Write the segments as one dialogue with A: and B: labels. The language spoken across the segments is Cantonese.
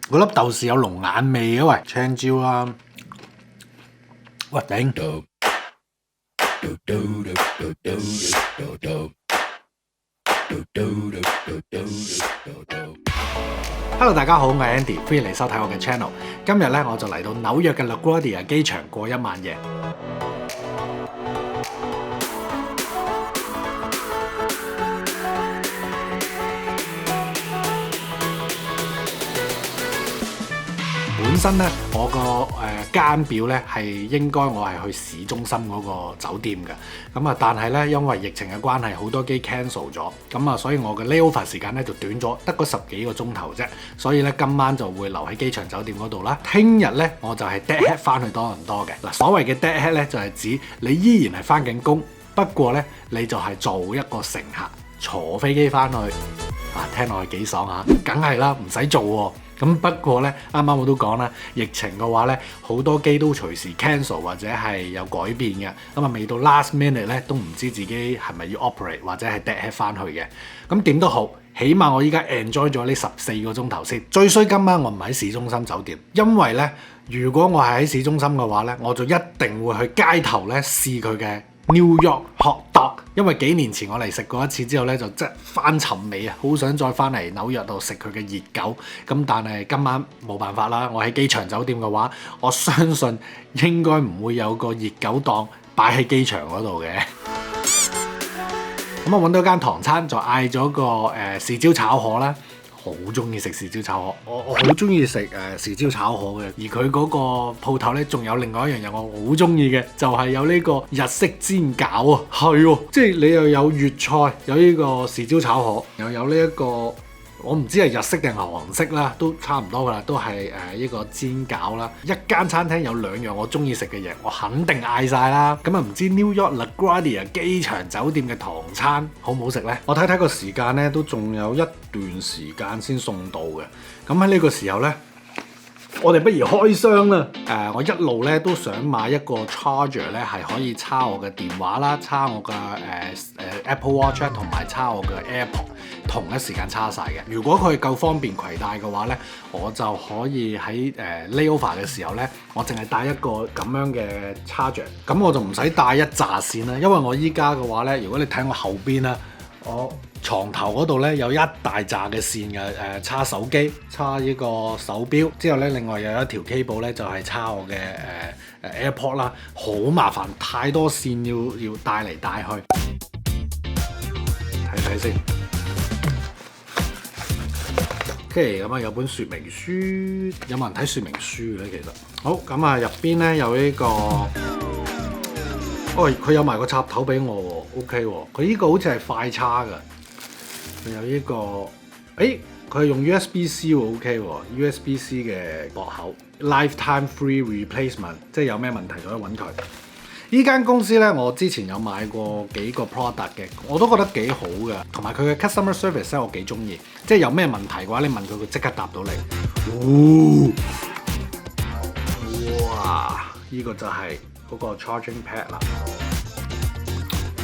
A: 嗰粒豆豉有龍眼味嘅喂，青椒啦，喂頂！ Hello， 大家好，我係 Andy， 歡迎嚟收睇我嘅 channel。今日咧我就嚟到紐約嘅 LaGuardia 機場過一晚夜。本身咧，我個間表咧係應該我係去市中心嗰個酒店嘅，咁啊，但係咧因為疫情嘅關係，好多機 cancel 咗，咁啊，所以我嘅 layover 時間咧就短咗，得嗰10幾個鐘頭啫，所以咧今晚就會留喺機場酒店嗰度啦。聽日咧我就係 dead head 翻去多倫多嘅。嗱，所謂嘅 dead head 咧就係指你依然係翻緊工，不過咧你就係做一個乘客，坐飛機翻去，聽落去幾爽啊！梗係啦，唔使做喎。咁不過呢，啱啱我都講啦，疫情嘅話呢，好多機都隨時 cancel 或者係有改變嘅。咁啊，未到 last minute 呢，都唔知自己係咪要 operate 或者係 dead head 翻去嘅。咁點都好，起碼我依家 enjoy 咗呢14個鐘頭先。最衰今晚我唔喺市中心酒店，因為呢，如果我係喺市中心嘅話呢，我就一定會去街頭呢試佢嘅 New York hot dog，因為幾年前我嚟食過一次之後咧，就真係翻尋味啊！好想再翻嚟紐約度食佢嘅熱狗。咁但係今晚冇辦法啦，我喺機場酒店嘅話，我相信應該唔會有個熱狗檔擺喺機場嗰度嘅。咁我揾到間唐餐，就嗌咗個豉椒炒河啦。好中意食豉椒炒河，我好中意食豉椒炒河嘅。而佢嗰個鋪頭咧，仲有另外一樣嘢我好中意嘅，就係有呢個日式煎餃啊，係喎，即係你又有粵菜，有呢個豉椒炒河，又有呢一個我唔知係日式定係韓式啦，都差唔多噶啦，都係呢個煎餃啦。一間餐廳有2樣我中意食嘅嘢，我肯定嗌晒啦。咁啊，唔知 New York LaGuardia 機場酒店嘅唐餐好唔好食呢？我睇睇個時間呢，都仲有一段時間先送到嘅。咁喺呢個時候呢，我哋不如開箱啦！我一路咧都想買一個 charger 咧，係可以插我嘅電話啦，插我嘅Apple Watch 同埋插我嘅 AirPod 同一時間插晒嘅。如果佢夠方便攜帶嘅話咧，我就可以喺layover 嘅時候咧，我淨係帶一個咁樣嘅 charger，咁我就唔使帶一紮線啦。因為我依家嘅話咧，如果你睇我後邊啦，我床頭嗰度咧有一大紮嘅線嘅，插手機，插呢個手錶，之後咧另外又有一條 cable 咧就係插我嘅AirPod 啦，好麻煩，太多線要帶嚟帶去，睇睇先。OK， 咁啊有本說明書，有冇人睇說明書咧？其實好，咁啊入邊咧有呢個。哦，佢有埋個插頭俾我喎 ，OK 喎，佢呢個好似係快叉㗎，佢有呢個，佢係用 USB-C 喎 ，OK 喎 ，USB-C 嘅駁口 ，Lifetime Free Replacement， 即係有咩問題就可以揾佢。呢間公司咧，我之前有買過幾個 product 嘅，我都覺得幾好嘅，同埋佢嘅 customer service 咧我幾中意，即係有咩問題嘅話，你問佢，佢即刻答到你。哇！呢個就係嗰個 charging pad 啦，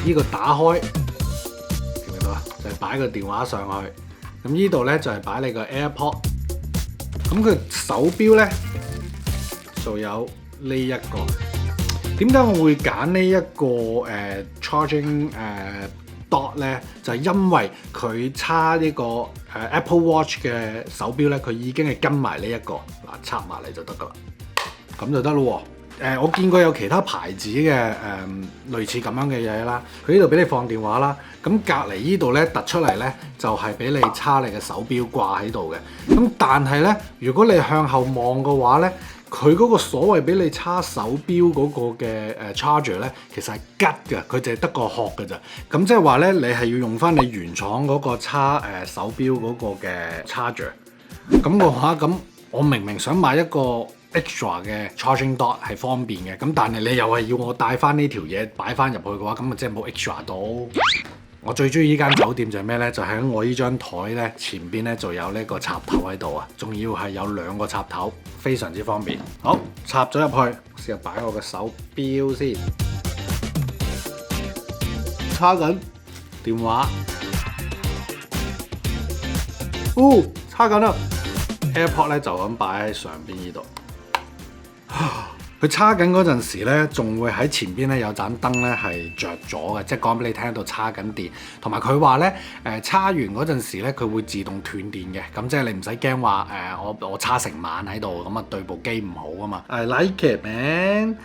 A: 呢個打開見唔見到啊？就係擺個電話上去，咁呢度咧就係擺你個 AirPod，咁佢手錶咧就有呢一個。點解我會揀呢一個charging dot 咧？就係因為佢插呢個Apple Watch 嘅手錶咧，佢已經係跟埋呢一個嗱，插埋嚟就得噶啦，咁就得咯喎。我見過有其他牌子嘅類似咁樣嘅嘢啦，佢呢度俾你放電話啦，咁隔離呢度咧突出嚟咧就係俾你插你嘅手錶掛喺度嘅，咁但係咧如果你向後望嘅話咧，佢嗰個所謂俾你插手錶嗰個嘅charger咧，其實係吉嘅，佢淨係得個殼嘅咋，咁即係話咧你係要用翻你原廠嗰個插手錶嗰個嘅 charger， 咁嘅話咁我明明想買一個extra 嘅 charging dot 係方便嘅，咁但係你又係要我帶翻呢條嘢擺翻入去嘅話，咁咪即係冇 extra 到。我最中意呢間酒店就係咩呢？就喺我呢張台呢前邊呢就有呢個插頭喺度啊，仲要係有2個插頭，非常之方便。好，插咗入去，試下擺我嘅手錶先，插緊電話，插緊啦。AirPod 咧就咁擺喺上邊呢度。佢叉緊嗰陣時咧，仲會喺前邊咧有盞燈咧係着咗嘅，即係講俾你聽喺度叉緊電。同埋佢話咧，叉完嗰陣時咧，佢會自動斷電嘅。咁即係你唔使驚話我叉成晚喺度，咁啊對部機唔好啊嘛。I like it, man。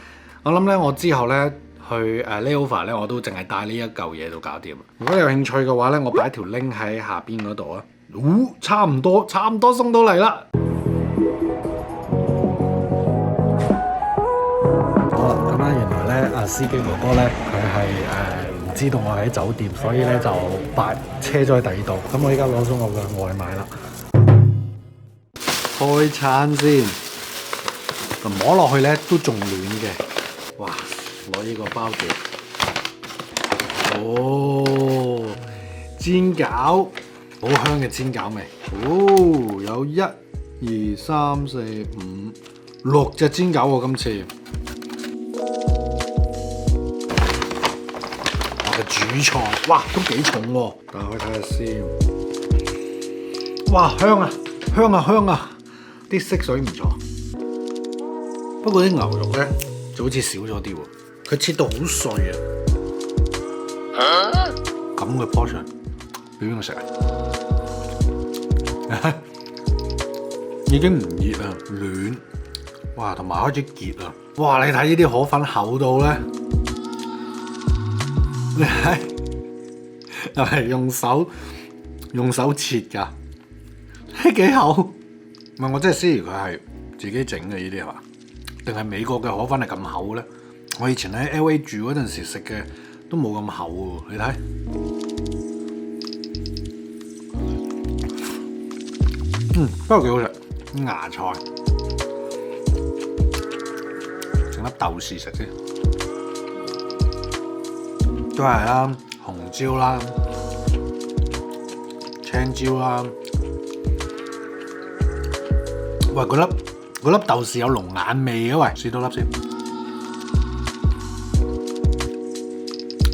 A: 我諗咧，我之後咧去layover 咧，我都淨係帶呢一嚿嘢就搞掂。如果你有興趣嘅話咧，我擺條 link 喺下邊嗰度啊。差唔多送到嚟啦。原來咧，司機哥哥咧，佢係唔知道我喺酒店，所以咧就擺車咗喺第二度。咁我依家攞咗我嘅外賣啦，開餐先。摸落去咧都仲暖嘅。哇！攞呢個包住。哦，煎餃，好香嘅煎餃味。哦，有1、2、3、4、5、6隻煎餃喎，今次。主菜，哇，都幾重喎！打開睇下先，哇，香啊，啲色水唔錯。不過啲牛肉咧就好似少咗啲喎，佢切到好碎啊！咁嘅 portion 俾邊個食啊？已經唔熱啦，暖，哇，同埋開始結啦！哇，你睇呢啲河粉厚到咧〜你係又係用手切㗎，幾厚？唔係我真係思疑佢係自己整嘅呢啲係嘛？定係美國嘅河粉係咁厚咧？我以前喺 LA 住嗰陣時食嘅都冇咁厚喎，你睇。不過幾好食，芽菜，整粒豆豉食先。都係啦，紅椒啦、青椒啦。喂，嗰粒豆豉有龍眼味嘅，喂，試多粒先。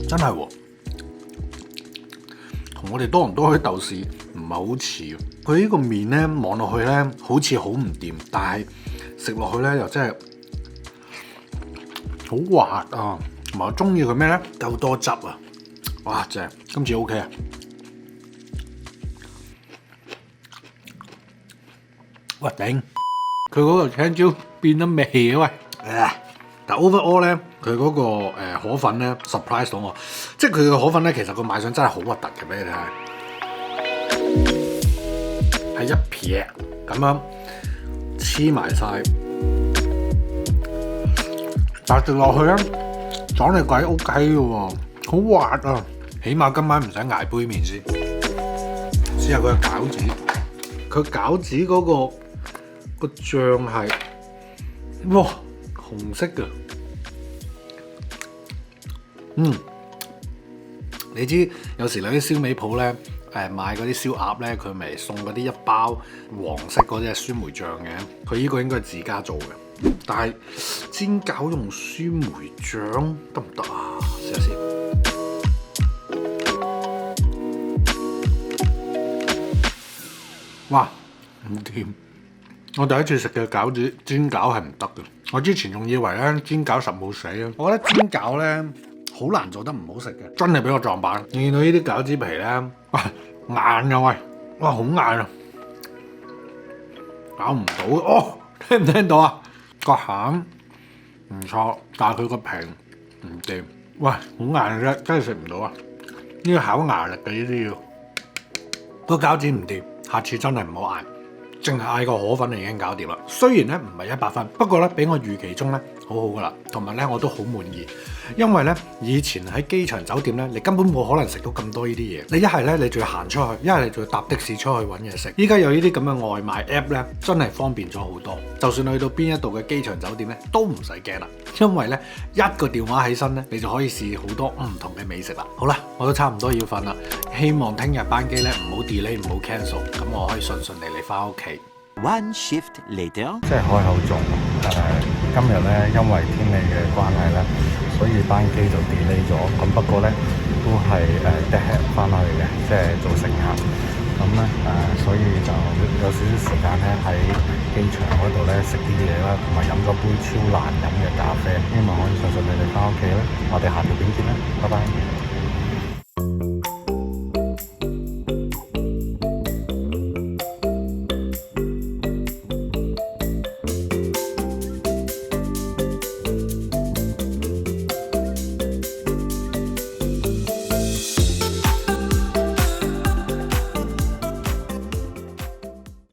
A: 真係喎，同我哋多倫多啲豆豉唔係好似。佢呢個麵咧，望落去咧好似好唔掂，但係食落去咧又真係好滑啊！同埋我中意佢咩咧？夠多汁啊！哇，正！今次 OK 啊！喂，頂！佢嗰個青椒變得味啊！喂，但 overall 咧，佢嗰個河粉咧 surprise 到我，即係佢嘅河粉咧，其實個賣相真係好核突嘅，俾你睇，係一撇咁樣黐埋晒，但食落去咧。爽你鬼 OK 嘅喎，好滑啊！起碼今晚唔使捱杯麵先。試下佢嘅餃子，佢餃子嗰個醬係，哇，紅色嘅。你知有時你啲燒味鋪咧，買嗰啲燒鴨咧，佢咪送嗰啲一包黃色嗰啲酸梅醬嘅，佢呢個應該係自家做嘅。但係煎餃用酸梅醬得唔得啊？試下先。哇，唔掂！我第一次食嘅餃子煎餃係唔得嘅。我之前仲以為咧煎餃實冇死啊。我覺得煎餃咧好難做得唔好食嘅，真係俾我撞板。見到呢啲餃子皮咧，哇硬啊喂，哇好硬啊，搞唔到哦！聽唔聽到啊？個餡唔錯，但係佢個皮唔掂。喂，好硬嘅，真係食唔到啊！呢個考牙力嘅呢啲要。個餃子唔掂，下次真係唔好嗌，淨係嗌個河粉就已經搞掂啦。雖然咧唔係100分，不過咧比我預期中咧好好噶啦，同埋咧我都好滿意。因為咧以前喺機場酒店咧，你根本冇可能食到咁多呢啲嘢。你一係咧你仲要行出去，一係你仲要搭的士出去揾嘢食。依家有呢啲咁嘅外賣 app 咧，真係方便咗好多。就算去到邊一度嘅機場酒店咧，都唔使驚啦。因為咧一個電話起身咧，你就可以試好多唔同嘅美食啦。好啦，我都差唔多要瞓啦。希望聽日班機咧唔好 delay，唔好 cancel，咁我可以順順利利翻屋企。
B: One shift later，
C: 即係開口中今日咧因為天氣嘅關係咧，所以班機就 delay 咗。咁不過咧都係dead head 翻去嘅，即係做乘客。咁咧所以就有少少時間咧喺機場嗰度咧食啲嘢啦，同埋飲咗杯超難飲嘅咖啡，希望可以順順利利翻屋企啦。我哋下條片見啦，拜拜。